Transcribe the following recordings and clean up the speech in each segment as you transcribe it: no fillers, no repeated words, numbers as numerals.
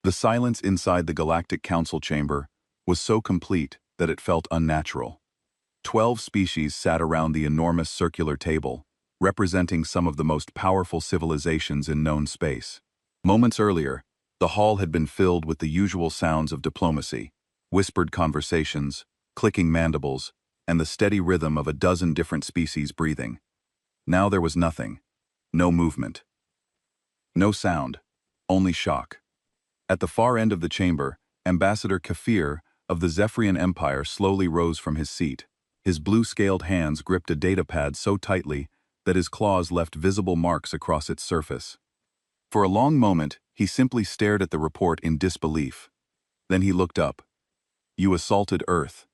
The silence inside the Galactic Council chamber was so complete that it felt unnatural. 12 species sat around the enormous circular table, representing some of the most powerful civilizations in known space. Moments earlier, the hall had been filled with the usual sounds of diplomacy, whispered conversations, clicking mandibles, and the steady rhythm of a dozen different species breathing. Now there was nothing. No movement. No sound. Only shock. At the far end of the chamber, Ambassador Kafir of the Zephyrian Empire slowly rose from his seat. His blue-scaled hands gripped a datapad so tightly that his claws left visible marks across its surface. For a long moment, he simply stared at the report in disbelief. Then he looked up. "You assaulted Earth."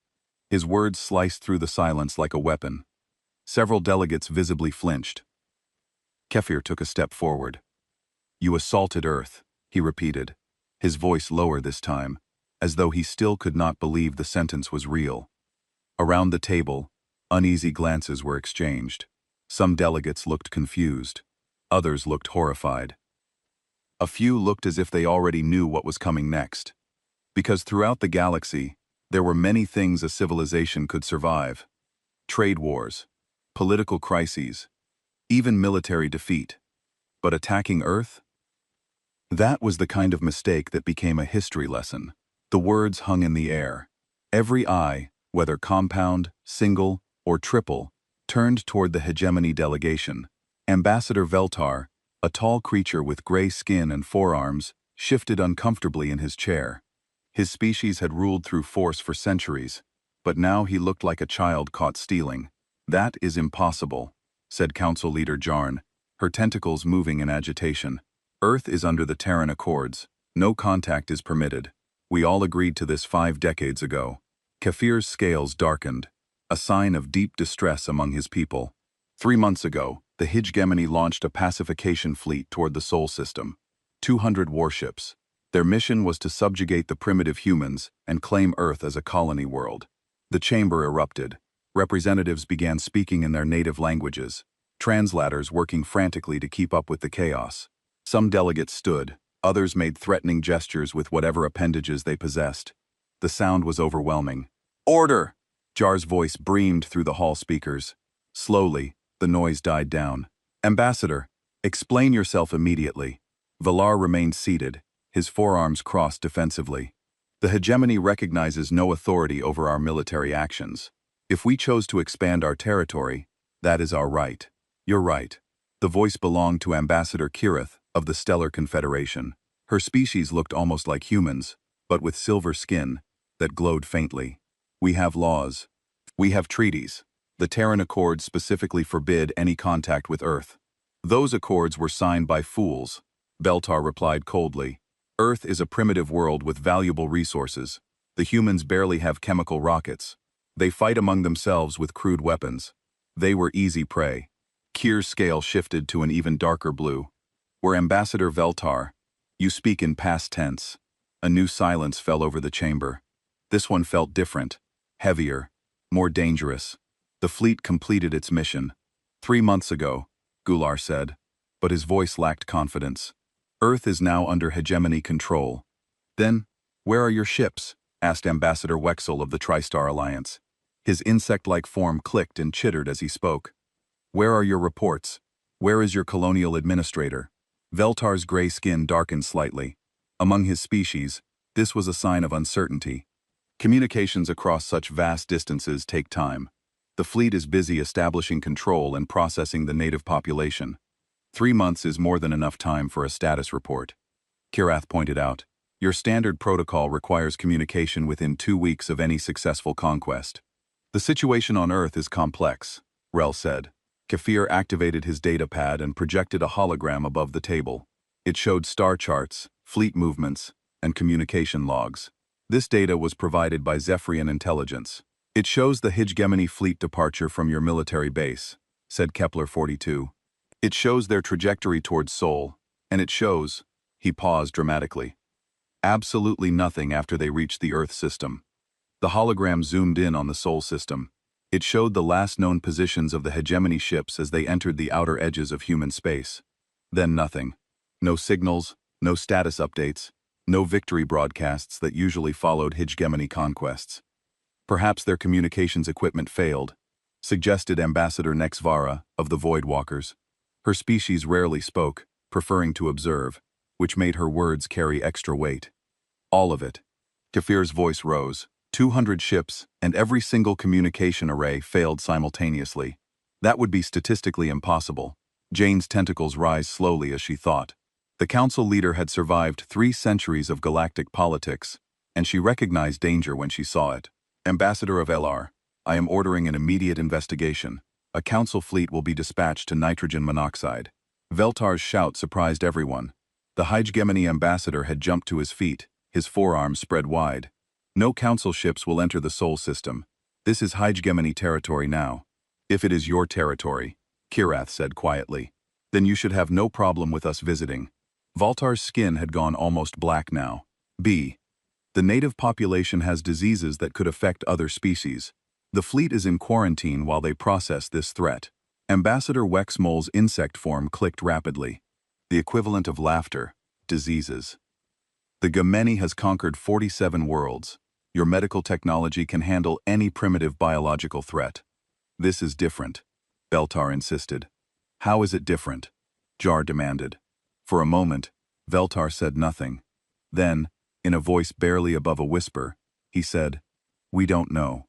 His words sliced through the silence like a weapon. Several delegates visibly flinched. Kefir took a step forward. "You assaulted Earth," he repeated, his voice lower this time, as though he still could not believe the sentence was real. Around the table, uneasy glances were exchanged. Some delegates looked confused. Others looked horrified. A few looked as if they already knew what was coming next. Because throughout the galaxy, there were many things a civilization could survive. Trade wars, political crises, even military defeat. But attacking Earth? That was the kind of mistake that became a history lesson. The words hung in the air. Every eye, whether compound, single, or triple, turned toward the hegemony delegation. Ambassador Veltar, a tall creature with gray skin and forearms, shifted uncomfortably in his chair. His species had ruled through force for centuries, but now he looked like a child caught stealing. "That is impossible," said Council Leader Jarn, her tentacles moving in agitation. "Earth is under the Terran Accords. No contact is permitted. We all agreed to this 5 decades ago." Kafir's scales darkened, a sign of deep distress among his people. 3 months ago, the Hegemony launched a pacification fleet toward the Sol system. 200 warships. Their mission was to subjugate the primitive humans and claim Earth as a colony world. The chamber erupted. Representatives began speaking in their native languages, translators working frantically to keep up with the chaos. Some delegates stood, others made threatening gestures with whatever appendages they possessed. The sound was overwhelming. "Order!" Jar's voice breamed through the hall speakers. Slowly, the noise died down. "Ambassador, explain yourself immediately." Valar remained seated, his forearms crossed defensively. "The hegemony recognizes no authority over our military actions. If we chose to expand our territory, that is our right." "You're right." The voice belonged to Ambassador Kirith of the Stellar Confederation. Her species looked almost like humans, but with silver skin that glowed faintly. "We have laws. We have treaties. The Terran Accords specifically forbid any contact with Earth." "Those accords were signed by fools," Beltar replied coldly. "Earth is a primitive world with valuable resources. The humans barely have chemical rockets. They fight among themselves with crude weapons. They were easy prey." Kir's scale shifted to an even darker blue. "Were Ambassador Veltar, you speak in past tense." A new silence fell over the chamber. This one felt different, heavier, more dangerous. "The fleet completed its mission 3 months ago," Gular said, but his voice lacked confidence. "Earth is now under hegemony control." "Then, where are your ships?" asked Ambassador Wexel of the Tristar Alliance. His insect-like form clicked and chittered as he spoke. "Where are your reports? Where is your colonial administrator?" Veltar's gray skin darkened slightly. Among his species, this was a sign of uncertainty. Communications across such vast distances take time. The fleet is busy establishing control and processing the native population. 3 months is more than enough time for a status report. Kirath pointed out, "Your standard protocol requires communication within 2 weeks of any successful conquest." "The situation on Earth is complex," Rel said. Kafir activated his datapad and projected a hologram above the table. It showed star charts, fleet movements, and communication logs. This data was provided by Zephyrian intelligence. "It shows the Hegemony fleet departure from your military base," said Kepler-42. "It shows their trajectory towards Sol, and it shows," he paused dramatically, "absolutely nothing after they reached the Earth system." The hologram zoomed in on the Sol system. It showed the last known positions of the Hegemony ships as they entered the outer edges of human space. Then nothing. No signals, no status updates, No victory broadcasts that usually followed hegemony conquests. Perhaps their communications equipment failed, suggested Ambassador Nexvara of the Void Walkers. Her species rarely spoke, preferring to observe, which made her words carry extra weight. All of it. Kefir's voice rose. 200 ships and every single communication array failed simultaneously. That would be statistically impossible. Jane's tentacles rise slowly as she thought. The council leader had survived 3 centuries of galactic politics, and she recognized danger when she saw it. Ambassador of LR, I am ordering an immediate investigation. A council fleet will be dispatched to nitrogen monoxide. Veltar's shout surprised everyone. The hegemony ambassador had jumped to his feet, his forearms spread wide. No council ships will enter the Sol system. This is hegemony territory now. If it is your territory, Kirath said quietly, then you should have no problem with us visiting. Valtar's skin had gone almost black now. B. The native population has diseases that could affect other species. The fleet is in quarantine while they process this threat. Ambassador Wexmole's insect form clicked rapidly. The equivalent of laughter. Diseases. The Gemeni has conquered 47 worlds. Your medical technology can handle any primitive biological threat. This is different, Veltar insisted. How is it different? Jar demanded. For a moment, Veltar said nothing. Then, in a voice barely above a whisper, he said, "We don't know."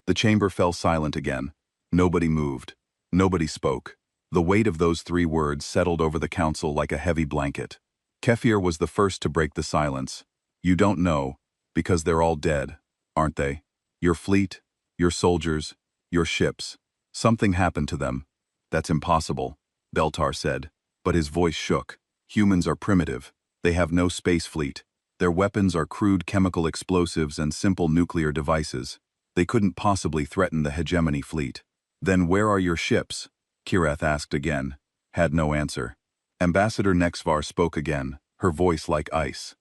The chamber fell silent again. Nobody moved. Nobody spoke. The weight of those 3 words settled over the council like a heavy blanket. Kefir was the first to break the silence. You don't know, because they're all dead, aren't they? Your fleet, your soldiers, your ships. Something happened to them. That's impossible, Veltar said, but his voice shook. Humans are primitive. They have no space fleet. Their weapons are crude chemical explosives and simple nuclear devices. They couldn't possibly threaten the hegemony fleet. Then where are your ships? Kirath asked again. Had no answer. Ambassador Nexvar spoke again, her voice like ice.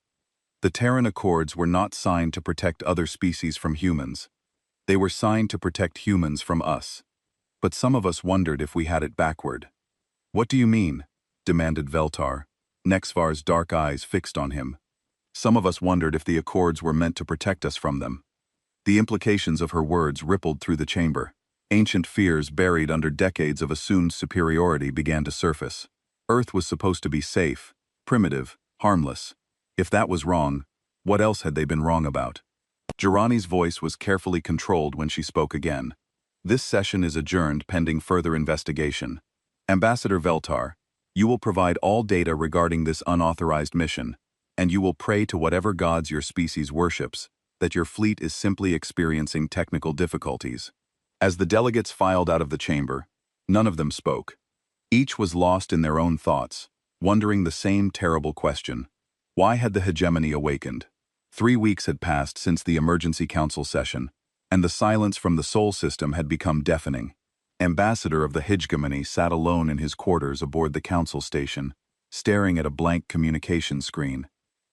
The Terran Accords were not signed to protect other species from humans. They were signed to protect humans from us. But some of us wondered if we had it backward. What do you mean? Demanded Veltar, Nexvar's dark eyes fixed on him. Some of us wondered if the Accords were meant to protect us from them. The implications of her words rippled through the chamber. Ancient fears buried under decades of assumed superiority began to surface. Earth was supposed to be safe, primitive, harmless. If that was wrong, what else had they been wrong about? Jirani's voice was carefully controlled when she spoke again. This session is adjourned pending further investigation. Ambassador Veltar, you will provide all data regarding this unauthorized mission, and you will pray to whatever gods your species worships, that your fleet is simply experiencing technical difficulties. As the delegates filed out of the chamber, none of them spoke. Each was lost in their own thoughts, wondering the same terrible question. Why had the hegemony awakened? 3 weeks had passed since the emergency council session, and the silence from the Sol system had become deafening. Ambassador of the hegemony sat alone in his quarters aboard the council station, staring at a blank communication screen.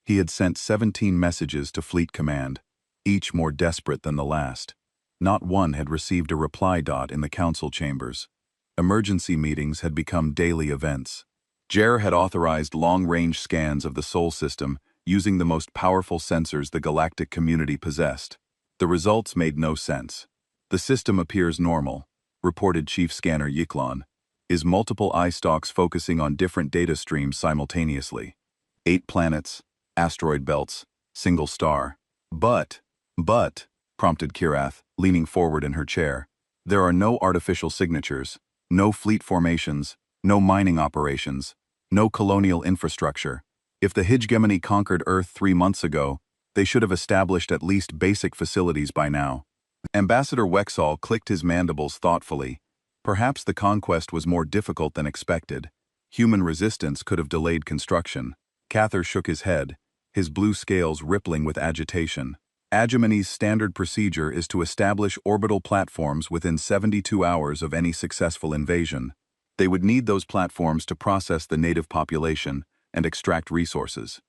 He had sent 17 messages to Fleet Command, each more desperate than the last. Not one had received a reply dot in the council chambers. Emergency meetings had become daily events. Jer had authorized long-range scans of the Sol system using the most powerful sensors the galactic community possessed. The results made no sense. The system appears normal, reported Chief Scanner Yiklon. Is multiple eye stalks focusing on different data streams simultaneously. 8 planets, asteroid belts, single star. But, prompted Kirath, leaning forward in her chair. There are no artificial signatures, no fleet formations, no mining operations, no colonial infrastructure. If the hegemony conquered Earth 3 months ago, they should have established at least basic facilities by now. Ambassador Wexall clicked his mandibles thoughtfully. Perhaps the conquest was more difficult than expected. Human resistance could have delayed construction. Cather shook his head, his blue scales rippling with agitation. Hegemony's standard procedure is to establish orbital platforms within 72 hours of any successful invasion. They would need those platforms to process the native population and extract resources.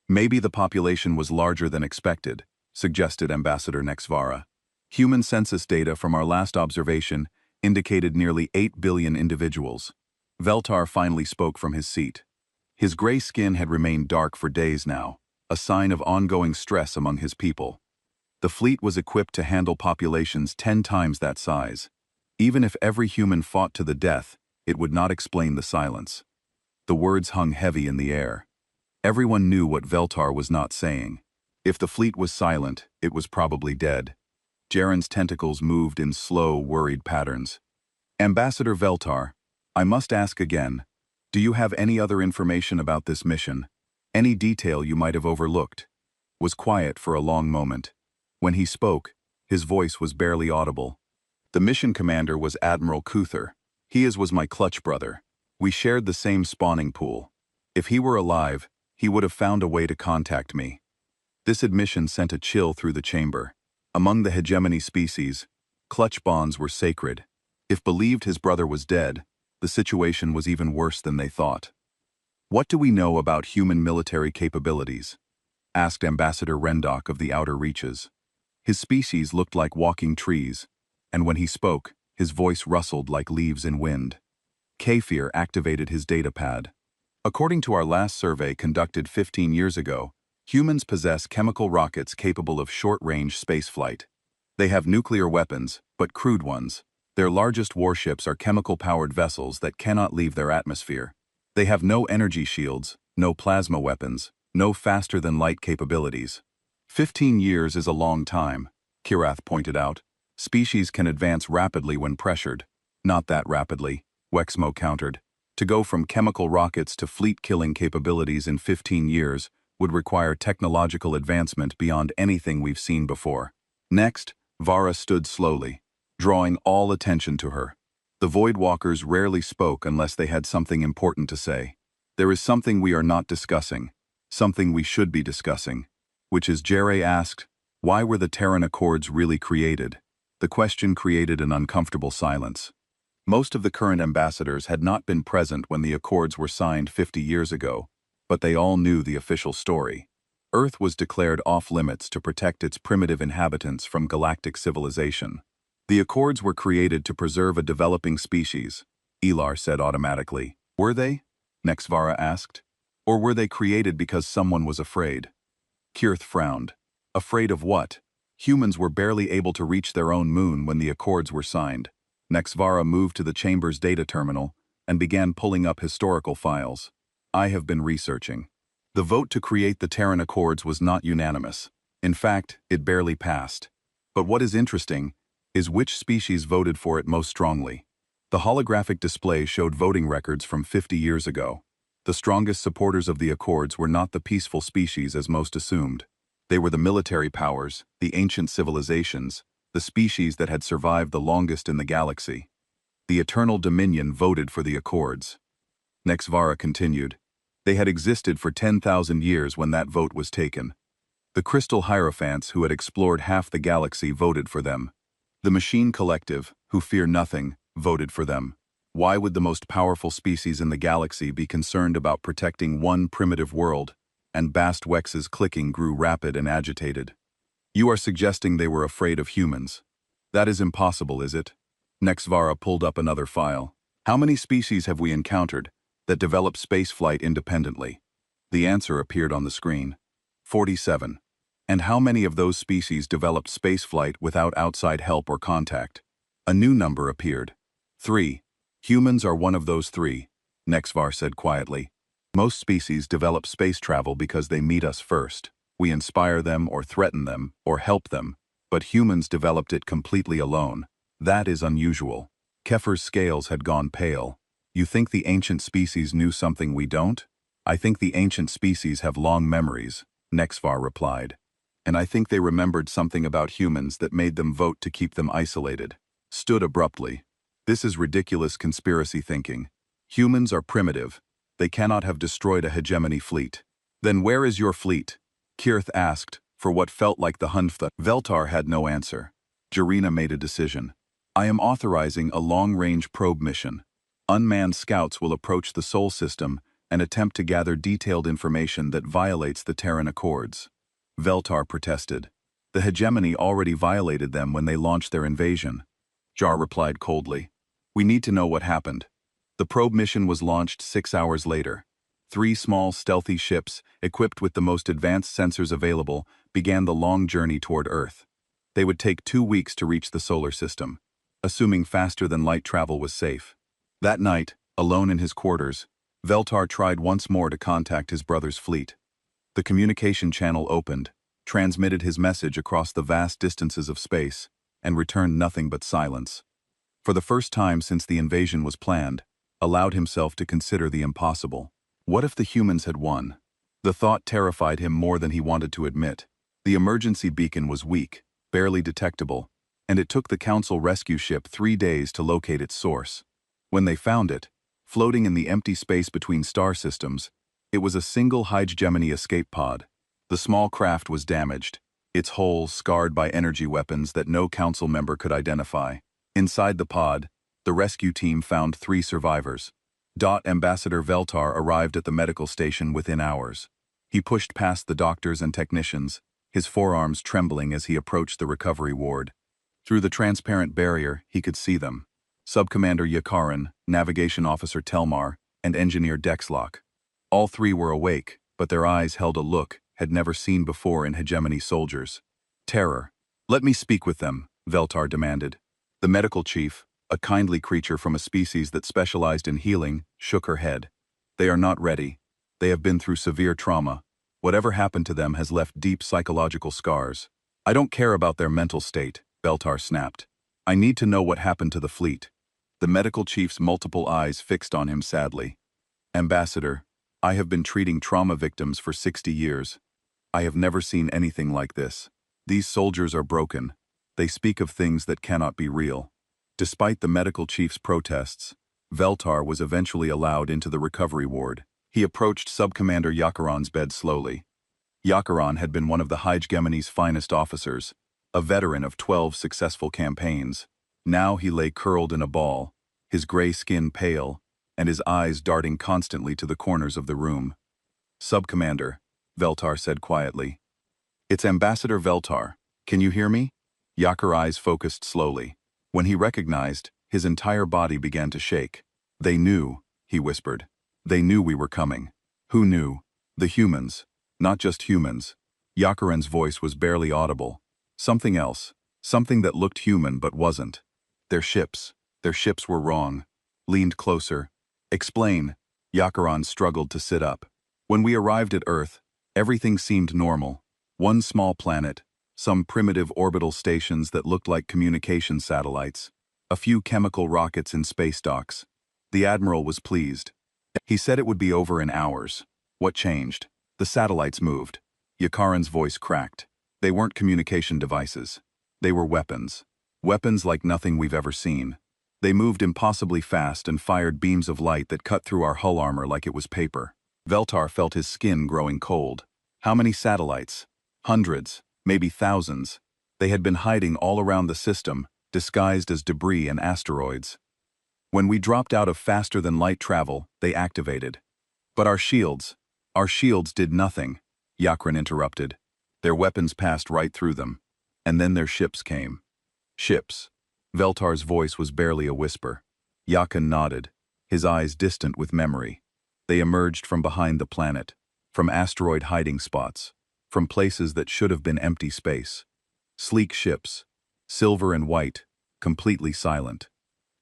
Maybe the population was larger than expected, suggested Ambassador Nexvara. Human census data from our last observation indicated nearly 8 billion individuals. Veltar finally spoke from his seat. His gray skin had remained dark for days now. a sign of ongoing stress among his people. The fleet was equipped to handle populations 10 times that size. Even if every human fought to the death, it would not explain the silence. The words hung heavy in the air. Everyone knew what Veltar was not saying. If the fleet was silent, it was probably dead. Jaren's tentacles moved in slow, worried patterns. Ambassador Veltar, I must ask again, do you have any other information about this mission? Any detail you might have overlooked? Was quiet for a long moment. When he spoke, his voice was barely audible. The mission commander was Admiral Kuther. He was my clutch brother. We shared the same spawning pool. If he were alive, he would have found a way to contact me. This admission sent a chill through the chamber. Among the hegemony species, clutch bonds were sacred. If believed his brother was dead, the situation was even worse than they thought. What do we know about human military capabilities? Asked Ambassador Rendok of the Outer Reaches. His species looked like walking trees, and when he spoke, his voice rustled like leaves in wind. Kefir activated his data pad. According to our last survey conducted 15 years ago, humans possess chemical rockets capable of short-range spaceflight. They have nuclear weapons, but crude ones. Their largest warships are chemical-powered vessels that cannot leave their atmosphere. They have no energy shields, no plasma weapons, no faster-than-light capabilities. 15 years is a long time, Kirath pointed out. Species can advance rapidly when pressured. Not that rapidly, Wexmo countered. To go from chemical rockets to fleet-killing capabilities in 15 years would require technological advancement beyond anything we've seen before. Next, Vara stood slowly, drawing all attention to her. The Voidwalkers rarely spoke unless they had something important to say. There is something we are not discussing, something we should be discussing, which is Jere asked, why were the Terran Accords really created? The question created an uncomfortable silence. Most of the current ambassadors had not been present when the Accords were signed 50 years ago, but they all knew the official story. Earth was declared off-limits to protect its primitive inhabitants from galactic civilization. The Accords were created to preserve a developing species, Elar said automatically. Were they? Nexvara asked. Or were they created because someone was afraid? Kirth frowned. Afraid of what? Humans were barely able to reach their own moon when the Accords were signed. Nexvara moved to the chamber's data terminal and began pulling up historical files. I have been researching. The vote to create the Terran Accords was not unanimous. In fact, it barely passed. But what is interesting is which species voted for it most strongly. The holographic display showed voting records from 50 years ago. The strongest supporters of the Accords were not the peaceful species as most assumed. They were the military powers, the ancient civilizations, the species that had survived the longest in the galaxy. The Eternal Dominion voted for the Accords. Nexvara continued. They had existed for 10,000 years when that vote was taken. The Crystal Hierophants who had explored half the galaxy voted for them. The Machine Collective, who fear nothing, voted for them. Why would the most powerful species in the galaxy be concerned about protecting one primitive world? And Bast Wex's clicking grew rapid and agitated. You are suggesting they were afraid of humans. That is impossible, is it? Nexvara pulled up another file. How many species have we encountered that develop spaceflight independently? The answer appeared on the screen. 47. And how many of those species developed spaceflight without outside help or contact? A new number appeared. 3. Humans are one of those 3, Nexvar said quietly. Most species develop space travel because they meet us first. We inspire them or threaten them or help them, but humans developed it completely alone. That is unusual. Kefir's scales had gone pale. You think the ancient species knew something we don't? I think the ancient species have long memories, Nexvar replied. And I think they remembered something about humans that made them vote to keep them isolated. Stood abruptly. This is ridiculous conspiracy thinking. Humans are primitive. They cannot have destroyed a hegemony fleet. Then where is your fleet? Kirth asked, for what felt like the Hunftha. Veltar had no answer. Jarina made a decision. I am authorizing a long-range probe mission. Unmanned scouts will approach the Sol system and attempt to gather detailed information that violates the Terran Accords. Veltar protested. The hegemony already violated them when they launched their invasion. Jar replied coldly. We need to know what happened. The probe mission was launched 6 hours later. 3 small, stealthy ships, equipped with the most advanced sensors available, began the long journey toward Earth. They would take 2 weeks to reach the solar system, assuming faster-than-light travel was safe. That night, alone in his quarters, Veltar tried once more to contact his brother's fleet. The communication channel opened, transmitted his message across the vast distances of space, and returned nothing but silence. For the first time since the invasion was planned, allowed himself to consider the impossible. What if the humans had won? The thought terrified him more than he wanted to admit. The emergency beacon was weak, barely detectable, and it took the Council rescue ship 3 days to locate its source. When they found it, floating in the empty space between star systems, it was a single hegemony escape pod. The small craft was damaged, its hull scarred by energy weapons that no Council member could identify. Inside the pod, the rescue team found 3 survivors. Ambassador Veltar arrived at the medical station within hours. He pushed past the doctors and technicians, his forearms trembling as he approached the recovery ward. Through the transparent barrier, he could see them. Subcommander Yakaran, Navigation Officer Telmar, and Engineer Dexlock. All 3 were awake, but their eyes held a look had never seen before in hegemony soldiers. Terror. "Let me speak with them," Veltar demanded. The medical chief, a kindly creature from a species that specialized in healing, shook her head. "They are not ready. They have been through severe trauma. Whatever happened to them has left deep psychological scars." "I don't care about their mental state," Veltar snapped. "I need to know what happened to the fleet." The medical chief's multiple eyes fixed on him sadly. "Ambassador, I have been treating trauma victims for 60 years. I have never seen anything like this. These soldiers are broken. They speak of things that cannot be real." Despite the medical chief's protests, Veltar was eventually allowed into the recovery ward. He approached Subcommander Yakaran's bed slowly. Yakaran had been one of the hegemony's finest officers, a veteran of 12 successful campaigns. Now he lay curled in a ball, his gray skin pale, and his eyes darting constantly to the corners of the room. "Subcommander," Veltar said quietly. "It's Ambassador Veltar. Can you hear me?" Yakar's eyes focused slowly. When he recognized, his entire body began to shake. "They knew," he whispered. "They knew we were coming." "Who knew?" "The humans. Not just humans." Yakaran's voice was barely audible. "Something else. Something that looked human but wasn't. Their ships. Their ships were wrong." Leaned closer. "Explain." Yakaran struggled to sit up. "When we arrived at Earth, everything seemed normal. One small planet, some primitive orbital stations that looked like communication satellites, a few chemical rockets in space docks. The Admiral was pleased. He said it would be over in hours. What changed? The satellites moved." Yakaran's voice cracked. "They weren't communication devices. They were weapons. Weapons like nothing we've ever seen. They moved impossibly fast and fired beams of light that cut through our hull armor like it was paper." Veltar felt his skin growing cold. How many satellites? Hundreds. Maybe thousands. They had been hiding all around the system, disguised as debris and asteroids. "When we dropped out of faster-than-light travel, they activated. But our shields did nothing," Yakaran interrupted. "Their weapons passed right through them. And then their ships came." "Ships." Veltar's voice was barely a whisper. Yakaran nodded, his eyes distant with memory. "They emerged from behind the planet, from asteroid hiding spots, from places that should have been empty space. Sleek ships, silver and white, completely silent.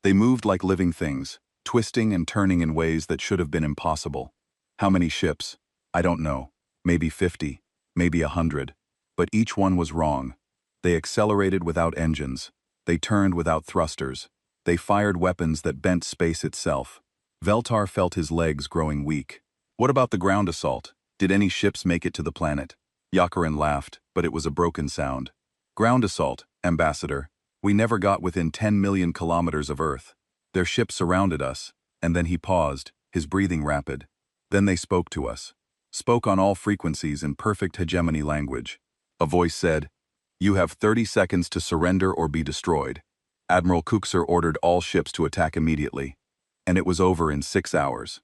They moved like living things, twisting and turning in ways that should have been impossible. How many ships? I don't know. Maybe 50, maybe 100. But each one was wrong. They accelerated without engines. They turned without thrusters. They fired weapons that bent space itself." Veltar felt his legs growing weak. "What about the ground assault? Did any ships make it to the planet?" Yakaran laughed, but it was a broken sound. "Ground assault, Ambassador. We never got within 10 million kilometers of Earth. Their ships surrounded us." And then he paused, his breathing rapid. "Then they spoke to us. Spoke on all frequencies in perfect hegemony language. A voice said, 'You have 30 seconds to surrender or be destroyed.' Admiral Kuxer ordered all ships to attack immediately. And it was over in 6 hours.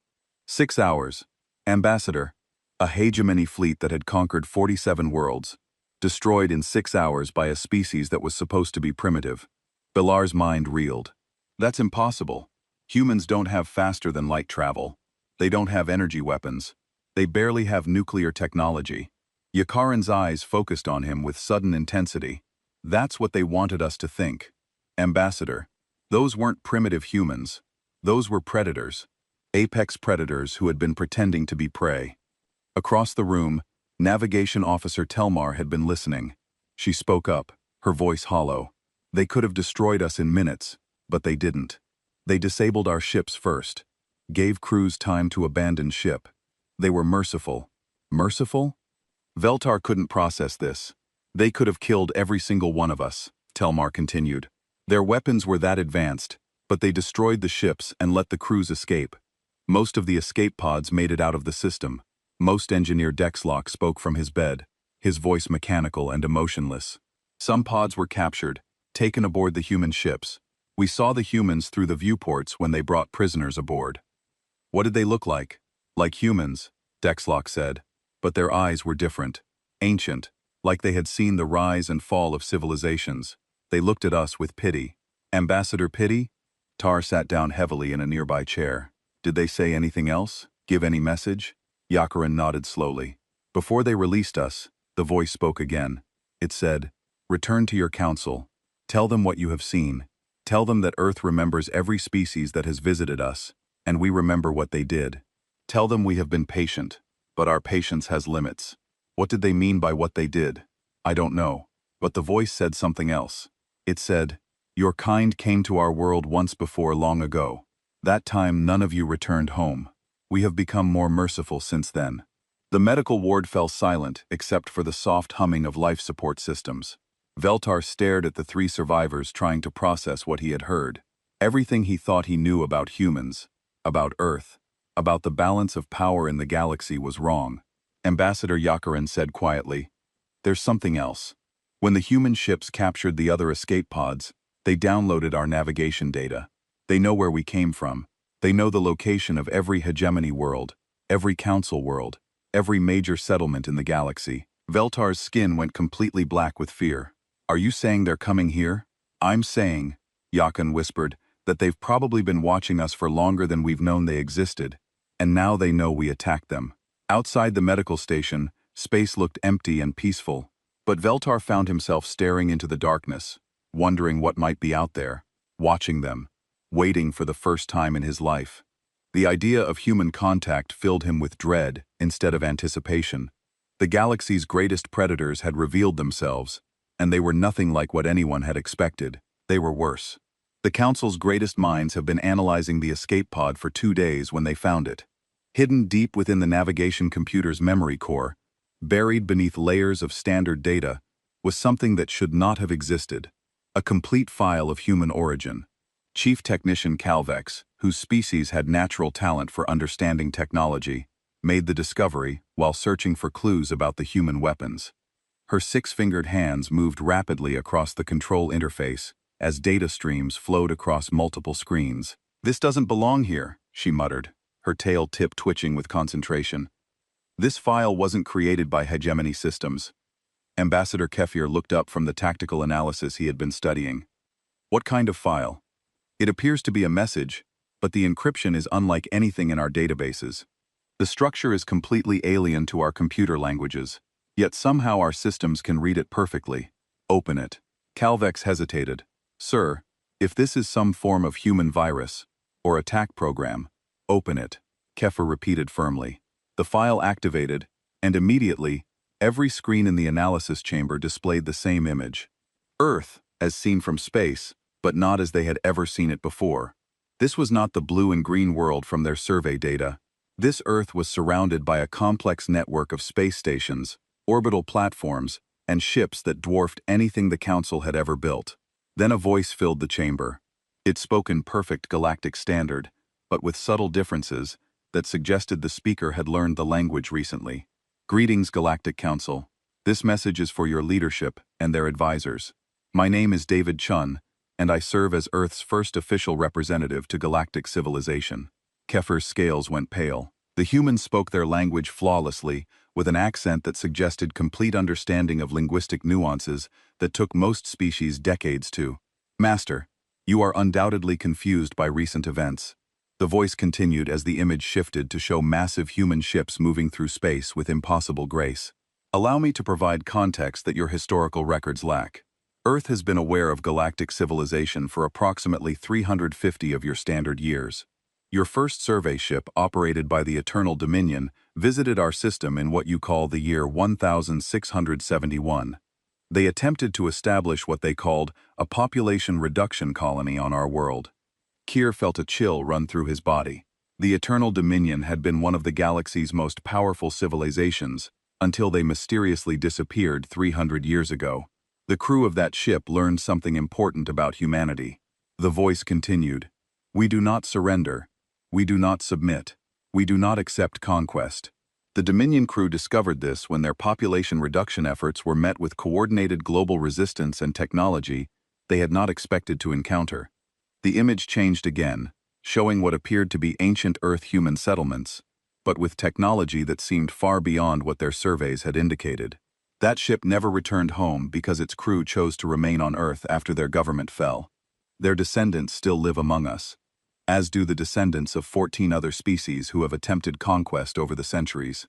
6 hours. Ambassador. A hegemony fleet that had conquered 47 worlds. Destroyed in 6 hours by a species that was supposed to be primitive." Bilar's mind reeled. "That's impossible. Humans don't have faster-than-light travel. They don't have energy weapons. They barely have nuclear technology. Yakaran's eyes focused on him with sudden intensity. That's what they wanted us to think. Ambassador, those weren't primitive humans. Those were predators. Apex predators who had been pretending to be prey. Across the room, Navigation Officer Telmar had been listening. She spoke up, her voice hollow. They could have destroyed us in minutes, but they didn't. They disabled our ships first. Gave crews time to abandon ship. They were merciful. Merciful? Veltar couldn't process this. They could have killed every single one of us, Telmar continued. Their weapons were that advanced, but they destroyed the ships and let the crews escape. Most of the escape pods made it out of the system. Most Engineer Dexlock spoke from his bed, his voice mechanical and emotionless. Some pods were captured, taken aboard the human ships. We saw the humans through the viewports when they brought prisoners aboard. What did they look like? Like humans, Dexlock said. But their eyes were different, ancient, like they had seen the rise and fall of civilizations. They looked at us with pity. Ambassador Pity? Tar sat down heavily in a nearby chair. Did they say anything else? Give any message? Yakaran nodded slowly. Before they released us, the voice spoke again. It said, "Return to your council. Tell them what you have seen. Tell them that Earth remembers every species that has visited us, and we remember what they did. Tell them we have been patient. But our patience has limits." What did they mean by what they did? I don't know. But the voice said something else. It said, "Your kind came to our world once before long ago. That time none of you returned home. We have become more merciful since then." The medical ward fell silent except for the soft humming of life support systems. Veltar stared at the three survivors trying to process what he had heard. Everything he thought he knew about humans, about Earth, about the balance of power in the galaxy was wrong. Ambassador Yakaran said quietly, "There's something else. When the human ships captured the other escape pods, they downloaded our navigation data. They know where we came from. They know the location of every hegemony world, every council world, every major settlement in the galaxy." Veltar's skin went completely black with fear. "Are you saying they're coming here?" "I'm saying," Yakan whispered, "that they've probably been watching us for longer than we've known they existed. And now they know we attacked them." Outside the medical station, space looked empty and peaceful. But Veltar found himself staring into the darkness, wondering what might be out there, watching them, waiting for the first time in his life. The idea of human contact filled him with dread instead of anticipation. The galaxy's greatest predators had revealed themselves, and they were nothing like what anyone had expected. They were worse. The Council's greatest minds have been analyzing the escape pod for 2 days when they found it. Hidden deep within the navigation computer's memory core, buried beneath layers of standard data, was something that should not have existed. A complete file of human origin. Chief Technician Calvex, whose species had natural talent for understanding technology, made the discovery while searching for clues about the human weapons. Her 6-fingered hands moved rapidly across the control interface as data streams flowed across multiple screens. "This doesn't belong here," she muttered, her tail tip twitching with concentration. This file wasn't created by hegemony systems. Ambassador Kefir looked up from the tactical analysis he had been studying. "What kind of file?" "It appears to be a message, but the encryption is unlike anything in our databases. The structure is completely alien to our computer languages, yet somehow our systems can read it perfectly. Open it." Calvex hesitated. "Sir, if this is some form of human virus or attack program, open it," Kefir repeated firmly. The file activated, and immediately, every screen in the analysis chamber displayed the same image. Earth, as seen from space, but not as they had ever seen it before. This was not the blue and green world from their survey data. This Earth was surrounded by a complex network of space stations, orbital platforms, and ships that dwarfed anything the Council had ever built. Then a voice filled the chamber. It spoke in perfect galactic standard, but with subtle differences that suggested the speaker had learned the language recently. "Greetings, Galactic Council. This message is for your leadership and their advisors. My name is David Chun, and I serve as Earth's first official representative to galactic civilization." Kefir's scales went pale. The humans spoke their language flawlessly, with an accent that suggested complete understanding of linguistic nuances that took most species decades to. "Master, you are undoubtedly confused by recent events. The voice continued as the image shifted to show massive human ships moving through space with impossible grace. Allow me to provide context that your historical records lack. Earth has been aware of galactic civilization for approximately 350 of your standard years. Your first survey ship, operated by the Eternal Dominion, visited our system in what you call the year 1671. They attempted to establish what they called a population reduction colony on our world. Kier felt a chill run through his body. The Eternal Dominion had been one of the galaxy's most powerful civilizations until they mysteriously disappeared 300 years ago. The crew of that ship learned something important about humanity. The voice continued, "We do not surrender. We do not submit. We do not accept conquest." The Dominion crew discovered this when their population reduction efforts were met with coordinated global resistance and technology they had not expected to encounter. The image changed again, showing what appeared to be ancient Earth human settlements, but with technology that seemed far beyond what their surveys had indicated. That ship never returned home because its crew chose to remain on Earth after their government fell. Their descendants still live among us, as do the descendants of 14 other species who have attempted conquest over the centuries.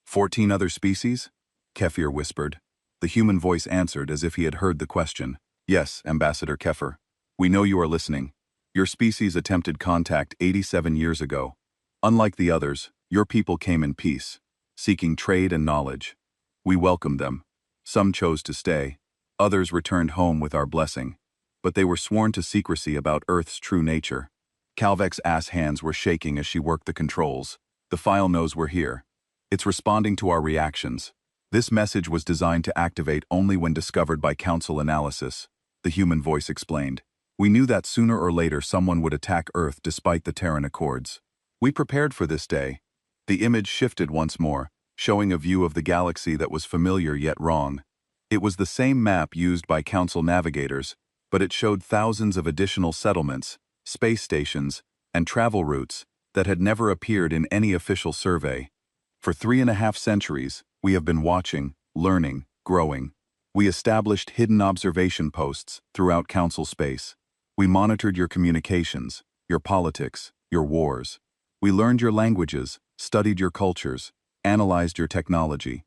14 other species? Kefir whispered. The human voice answered as if he had heard the question. Yes, Ambassador Kefir. We know you are listening. Your species attempted contact 87 years ago. Unlike the others, your people came in peace, seeking trade and knowledge. We welcomed them. Some chose to stay. Others returned home with our blessing. But they were sworn to secrecy about Earth's true nature. Calvek's ass hands were shaking as she worked the controls. The file knows we're here. It's responding to our reactions. This message was designed to activate only when discovered by Council analysis, the human voice explained. We knew that sooner or later someone would attack Earth despite the Terran Accords. We prepared for this day. The image shifted once more, showing a view of the galaxy that was familiar yet wrong. It was the same map used by Council navigators, but it showed thousands of additional settlements, space stations, and travel routes that had never appeared in any official survey. For 3.5 centuries, we have been watching, learning, growing. We established hidden observation posts throughout Council space. We monitored your communications, your politics, your wars. We learned your languages, studied your cultures, analyzed your technology.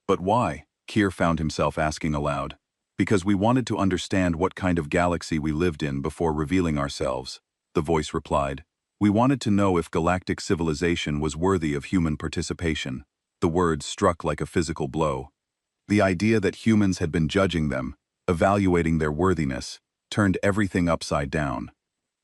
But why? Kier found himself asking aloud. Because we wanted to understand what kind of galaxy we lived in before revealing ourselves, the voice replied. We wanted to know if galactic civilization was worthy of human participation. The words struck like a physical blow. The idea that humans had been judging them, evaluating their worthiness, turned everything upside down.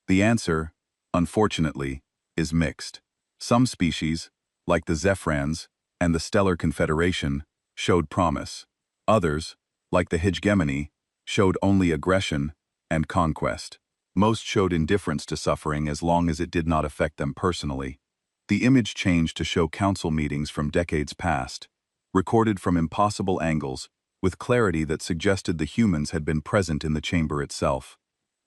The answer, unfortunately, is mixed. Some species, like the Zephrans and the Stellar Confederation, showed promise. Others, like the Hegemony, showed only aggression and conquest. Most showed indifference to suffering as long as it did not affect them personally. The image changed to show council meetings from decades past, recorded from impossible angles, with clarity that suggested the humans had been present in the chamber itself.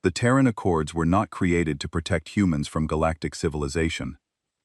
The Terran Accords were not created to protect humans from galactic civilization.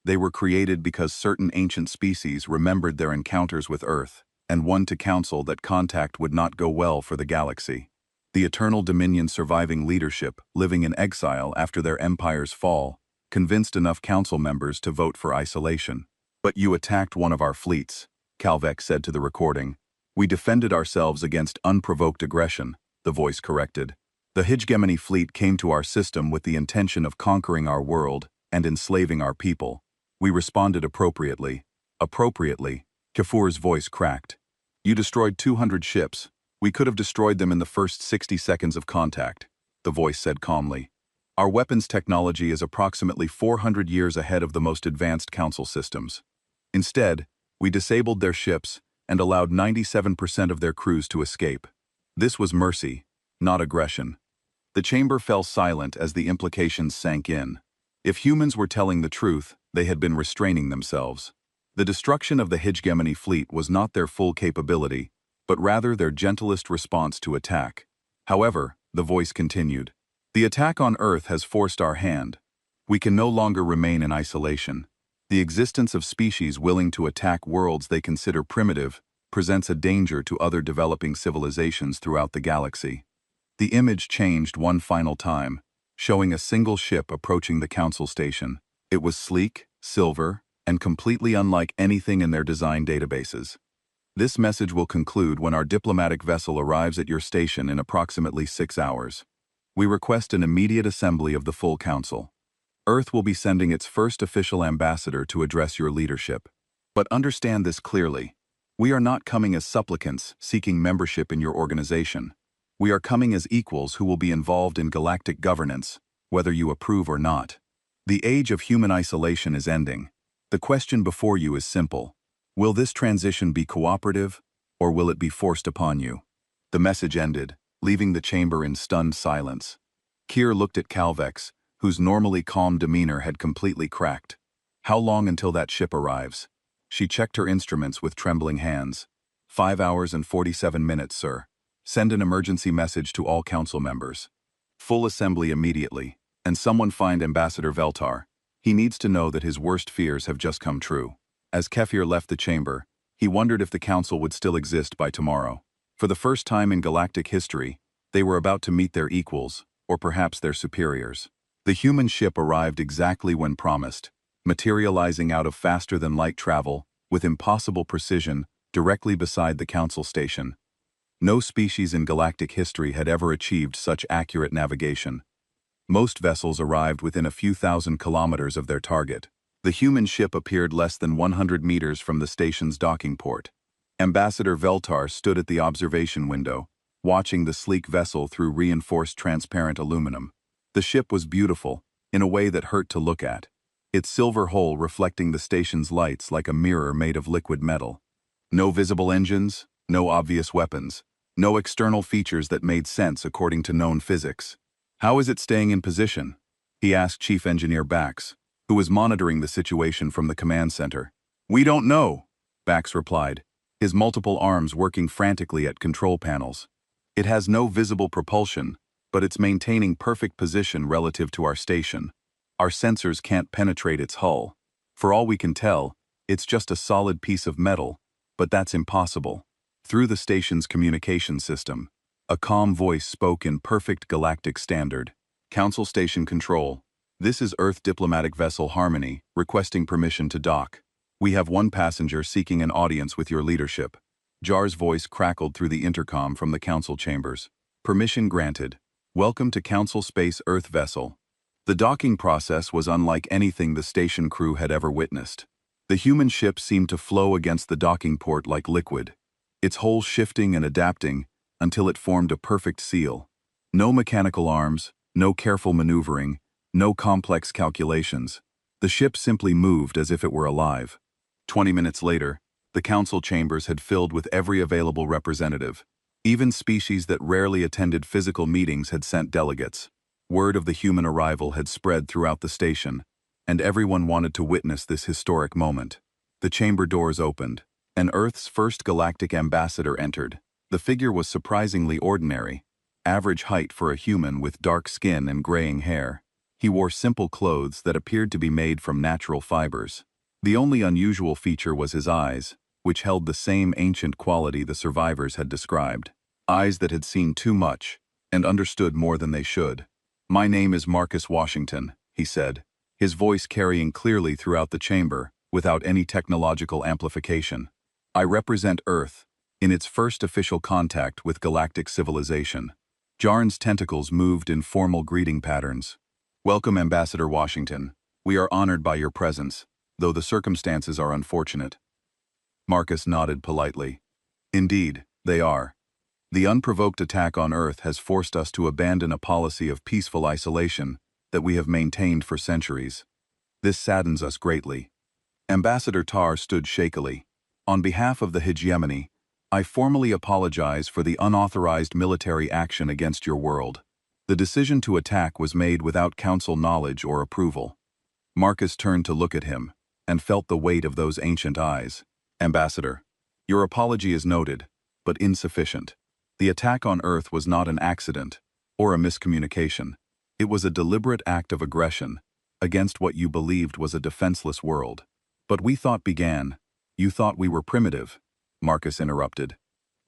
They were created because certain ancient species remembered their encounters with Earth and won to counsel that contact would not go well for the galaxy. The Eternal Dominion surviving leadership, living in exile after their empire's fall, convinced enough council members to vote for isolation. But you attacked one of our fleets, Calvek said to the recording. We defended ourselves against unprovoked aggression, the voice corrected. The Hegemony fleet came to our system with the intention of conquering our world and enslaving our people. We responded appropriately. Appropriately, Kafur's voice cracked. You destroyed 200 ships. We could have destroyed them in the first 60 seconds of contact, the voice said calmly. Our weapons technology is approximately 400 years ahead of the most advanced council systems. Instead, we disabled their ships and allowed 97% of their crews to escape. This was mercy, not aggression. The chamber fell silent as the implications sank in. If humans were telling the truth, they had been restraining themselves. The destruction of the Hegemony fleet was not their full capability, but rather their gentlest response to attack. However, the voice continued, the attack on Earth has forced our hand. We can no longer remain in isolation. The existence of species willing to attack worlds they consider primitive presents a danger to other developing civilizations throughout the galaxy. The image changed one final time, showing a single ship approaching the council station. It was sleek, silver, and completely unlike anything in their design databases. This message will conclude when our diplomatic vessel arrives at your station in approximately 6 hours. We request an immediate assembly of the full council. Earth will be sending its first official ambassador to address your leadership. But understand this clearly. We are not coming as supplicants seeking membership in your organization. We are coming as equals who will be involved in galactic governance, whether you approve or not. The age of human isolation is ending. The question before you is simple. Will this transition be cooperative, or will it be forced upon you? The message ended, leaving the chamber in stunned silence. Kier looked at Calvex, whose normally calm demeanor had completely cracked. How long until that ship arrives? She checked her instruments with trembling hands. 5 hours and 47 minutes, sir. Send an emergency message to all council members. Full assembly immediately, and someone find Ambassador Veltar. He needs to know that his worst fears have just come true. As Kefir left the chamber, he wondered if the council would still exist by tomorrow. For the first time in galactic history, they were about to meet their equals, or perhaps their superiors. The human ship arrived exactly when promised, materializing out of faster-than-light travel, with impossible precision, directly beside the council station. No species in galactic history had ever achieved such accurate navigation. Most vessels arrived within a few thousand kilometers of their target. The human ship appeared less than 100 meters from the station's docking port. Ambassador Veltar stood at the observation window, watching the sleek vessel through reinforced transparent aluminum. The ship was beautiful, in a way that hurt to look at, its silver hull reflecting the station's lights like a mirror made of liquid metal. No visible engines, no obvious weapons, no external features that made sense according to known physics. How is it staying in position? He asked Chief Engineer Bax, who was monitoring the situation from the command center. We don't know, Bax replied, his multiple arms working frantically at control panels. It has no visible propulsion, but it's maintaining perfect position relative to our station. Our sensors can't penetrate its hull. For all we can tell, it's just a solid piece of metal, but that's impossible. Through the station's communication system, a calm voice spoke in perfect galactic standard. Council Station Control. This is Earth Diplomatic Vessel Harmony, requesting permission to dock. We have one passenger seeking an audience with your leadership. Jar's voice crackled through the intercom from the council chambers. Permission granted. Welcome to Council Space Earth Vessel. The docking process was unlike anything the station crew had ever witnessed. The human ship seemed to flow against the docking port like liquid, its hull shifting and adapting until it formed a perfect seal. No mechanical arms, no careful maneuvering, no complex calculations. The ship simply moved as if it were alive. 20 minutes later, the council chambers had filled with every available representative. Even species that rarely attended physical meetings had sent delegates. Word of the human arrival had spread throughout the station, and everyone wanted to witness this historic moment. The chamber doors opened, and Earth's first galactic ambassador entered. The figure was surprisingly ordinary, average height for a human with dark skin and graying hair. He wore simple clothes that appeared to be made from natural fibers. The only unusual feature was his eyes, which held the same ancient quality the survivors had described. Eyes that had seen too much, and understood more than they should. My name is Marcus Washington, he said, his voice carrying clearly throughout the chamber, without any technological amplification. I represent Earth, in its first official contact with galactic civilization. Jarn's tentacles moved in formal greeting patterns. Welcome, Ambassador Washington. We are honored by your presence, though the circumstances are unfortunate. Marcus nodded politely. Indeed, they are. The unprovoked attack on Earth has forced us to abandon a policy of peaceful isolation that we have maintained for centuries. This saddens us greatly. Ambassador Tar stood shakily. On behalf of the hegemony, I formally apologize for the unauthorized military action against your world. The decision to attack was made without council knowledge or approval. Marcus turned to look at him, and felt the weight of those ancient eyes. Ambassador, your apology is noted, but insufficient. The attack on Earth was not an accident, or a miscommunication. It was a deliberate act of aggression, against what you believed was a defenseless world. But we thought began. You thought we were primitive, Marcus interrupted.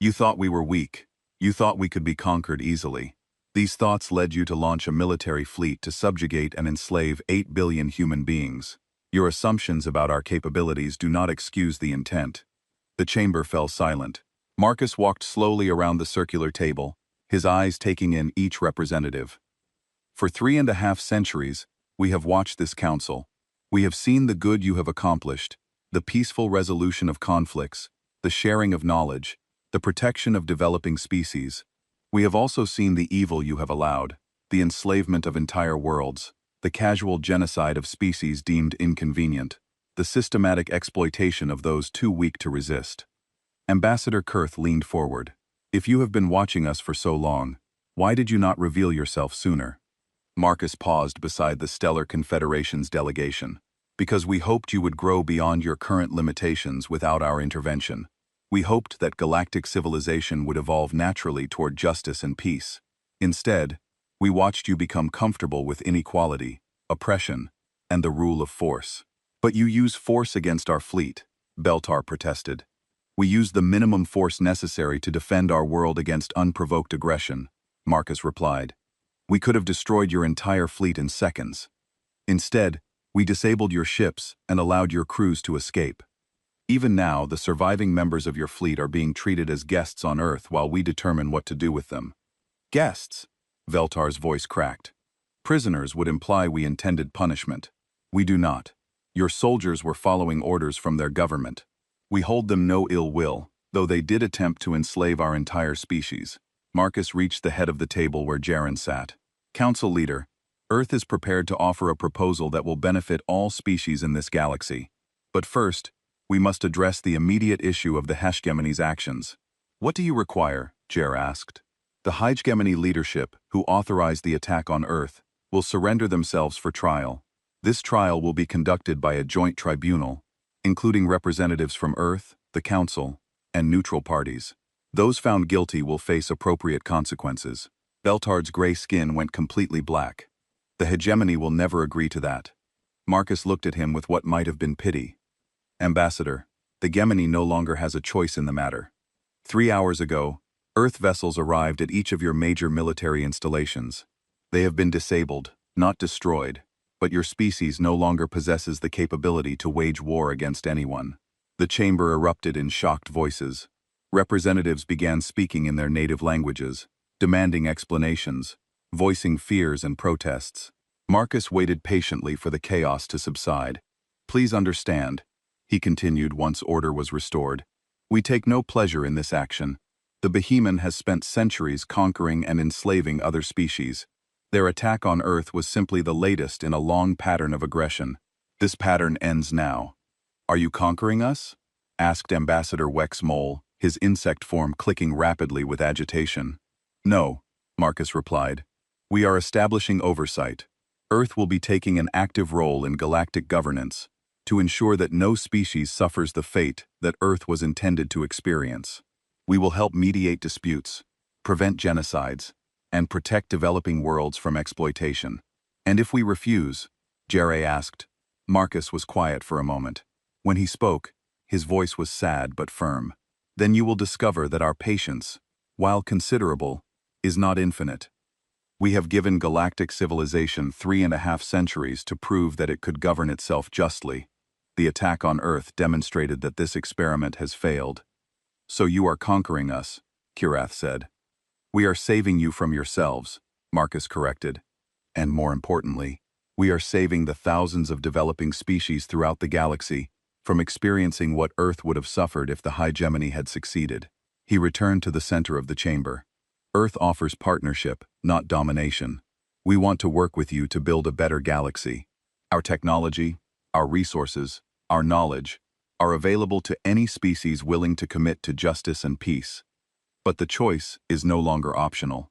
You thought we were weak. You thought we could be conquered easily. These thoughts led you to launch a military fleet to subjugate and enslave 8 billion human beings. Your assumptions about our capabilities do not excuse the intent. The chamber fell silent. Marcus walked slowly around the circular table, his eyes taking in each representative. For 3.5 centuries, we have watched this council. We have seen the good you have accomplished, the peaceful resolution of conflicts, the sharing of knowledge, the protection of developing species. We have also seen the evil you have allowed, the enslavement of entire worlds, the casual genocide of species deemed inconvenient, the systematic exploitation of those too weak to resist. Ambassador Kurth leaned forward. If you have been watching us for so long, why did you not reveal yourself sooner? Marcus paused beside the Stellar Confederation's delegation. Because we hoped you would grow beyond your current limitations without our intervention. We hoped that galactic civilization would evolve naturally toward justice and peace. Instead, we watched you become comfortable with inequality, oppression, and the rule of force. But you use force against our fleet, Beltar protested. We use the minimum force necessary to defend our world against unprovoked aggression, Marcus replied. We could have destroyed your entire fleet in seconds. Instead, we disabled your ships and allowed your crews to escape. Even now, the surviving members of your fleet are being treated as guests on Earth while we determine what to do with them. Guests? Veltar's voice cracked. Prisoners would imply we intended punishment. We do not. Your soldiers were following orders from their government. We hold them no ill will, though they did attempt to enslave our entire species. Marcus reached the head of the table where Jaren sat. Council leader, Earth is prepared to offer a proposal that will benefit all species in this galaxy. But first, we must address the immediate issue of the Hegemony's actions. What do you require? Jer asked. The Hegemony leadership, who authorized the attack on Earth, will surrender themselves for trial. This trial will be conducted by a joint tribunal, including representatives from Earth, the Council, and neutral parties. Those found guilty will face appropriate consequences. Beltard's gray skin went completely black. The Hegemony will never agree to that. Marcus looked at him with what might have been pity. Ambassador, the Hegemony no longer has a choice in the matter. 3 hours ago, Earth vessels arrived at each of your major military installations. They have been disabled, not destroyed, but your species no longer possesses the capability to wage war against anyone. The chamber erupted in shocked voices. Representatives began speaking in their native languages, demanding explanations, voicing fears and protests. Marcus waited patiently for the chaos to subside. Please understand, he continued once order was restored. We take no pleasure in this action. The Behemoth has spent centuries conquering and enslaving other species. Their attack on Earth was simply the latest in a long pattern of aggression. This pattern ends now. Are you conquering us? Asked Ambassador Wex Mole, his insect form clicking rapidly with agitation. No, Marcus replied. We are establishing oversight. Earth will be taking an active role in galactic governance to ensure that no species suffers the fate that Earth was intended to experience. We will help mediate disputes, prevent genocides, and protect developing worlds from exploitation. And if we refuse, Jere asked. Marcus was quiet for a moment. When he spoke, his voice was sad but firm. Then you will discover that our patience, while considerable, is not infinite. We have given galactic civilization 3.5 centuries to prove that it could govern itself justly. The attack on Earth demonstrated that this experiment has failed. So you are conquering us, Kirath said. We are saving you from yourselves, Marcus corrected. And more importantly, we are saving the thousands of developing species throughout the galaxy from experiencing what Earth would have suffered if the Hegemony had succeeded. He returned to the center of the chamber. Earth offers partnership, not domination. We want to work with you to build a better galaxy. Our technology, our resources, our knowledge are available to any species willing to commit to justice and peace. But the choice is no longer optional.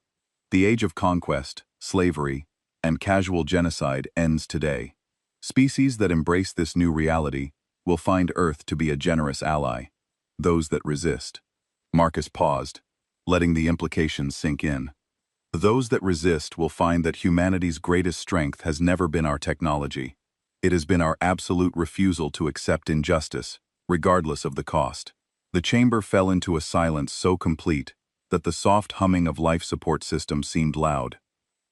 The age of conquest, slavery, and casual genocide ends today. Species that embrace this new reality will find Earth to be a generous ally. Those that resist. Marcus paused, letting the implications sink in. Those that resist will find that humanity's greatest strength has never been our technology. It has been our absolute refusal to accept injustice, regardless of the cost. The chamber fell into a silence so complete that the soft humming of life support systems seemed loud.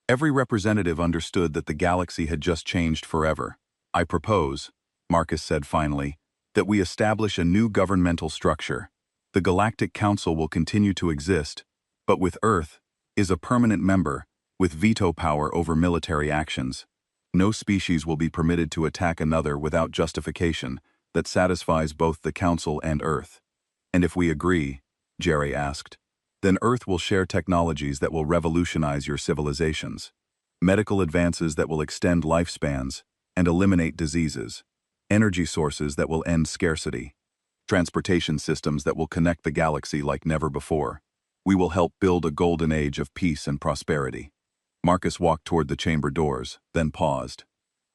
Every representative understood that the galaxy had just changed forever. "I propose," Marcus said finally, "that we establish a new governmental structure. The Galactic Council will continue to exist, but with Earth is a permanent member with veto power over military actions. No species will be permitted to attack another without justification that satisfies both the Council and Earth." "And if we agree," Jerry asked, "then Earth will share technologies that will revolutionize your civilizations. Medical advances that will extend lifespans and eliminate diseases. Energy sources that will end scarcity. Transportation systems that will connect the galaxy like never before. We will help build a golden age of peace and prosperity." Marcus walked toward the chamber doors, then paused.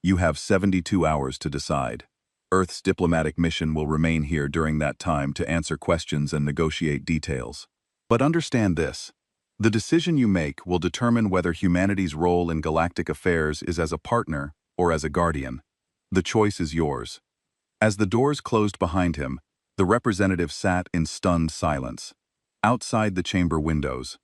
"You have 72 hours to decide. Earth's diplomatic mission will remain here during that time to answer questions and negotiate details. But understand this. The decision you make will determine whether humanity's role in galactic affairs is as a partner or as a guardian. The choice is yours." As the doors closed behind him, the representative sat in stunned silence. Outside the chamber windows,